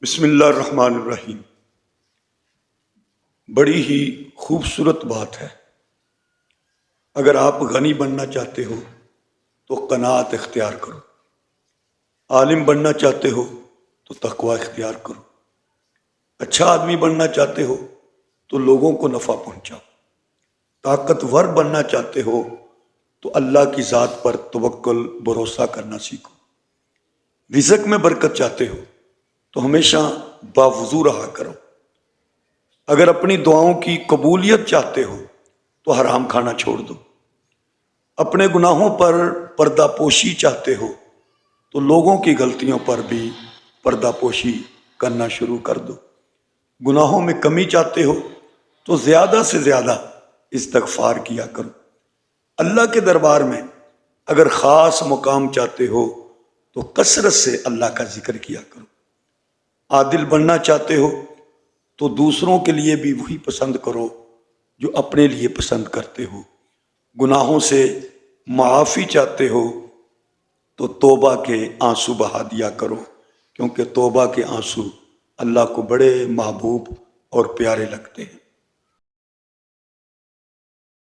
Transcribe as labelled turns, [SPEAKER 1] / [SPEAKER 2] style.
[SPEAKER 1] بسم اللہ الرحمن الرحیم۔ بڑی ہی خوبصورت بات ہے، اگر آپ غنی بننا چاہتے ہو تو قناعت اختیار کرو، عالم بننا چاہتے ہو تو تقوی اختیار کرو، اچھا آدمی بننا چاہتے ہو تو لوگوں کو نفع پہنچاؤ، طاقتور بننا چاہتے ہو تو اللہ کی ذات پر توکل بھروسہ کرنا سیکھو، رزق میں برکت چاہتے ہو تو ہمیشہ باوضو رہا کرو، اگر اپنی دعاؤں کی قبولیت چاہتے ہو تو حرام کھانا چھوڑ دو، اپنے گناہوں پر پردہ پوشی چاہتے ہو تو لوگوں کی غلطیوں پر بھی پردہ پوشی کرنا شروع کر دو، گناہوں میں کمی چاہتے ہو تو زیادہ سے زیادہ استغفار کیا کرو، اللہ کے دربار میں اگر خاص مقام چاہتے ہو تو کثرت سے اللہ کا ذکر کیا کرو، عادل بننا چاہتے ہو تو دوسروں کے لیے بھی وہی پسند کرو جو اپنے لیے پسند کرتے ہو، گناہوں سے معافی چاہتے ہو تو توبہ کے آنسو بہا دیا کرو، کیونکہ توبہ کے آنسو اللہ کو بڑے محبوب اور پیارے لگتے ہیں۔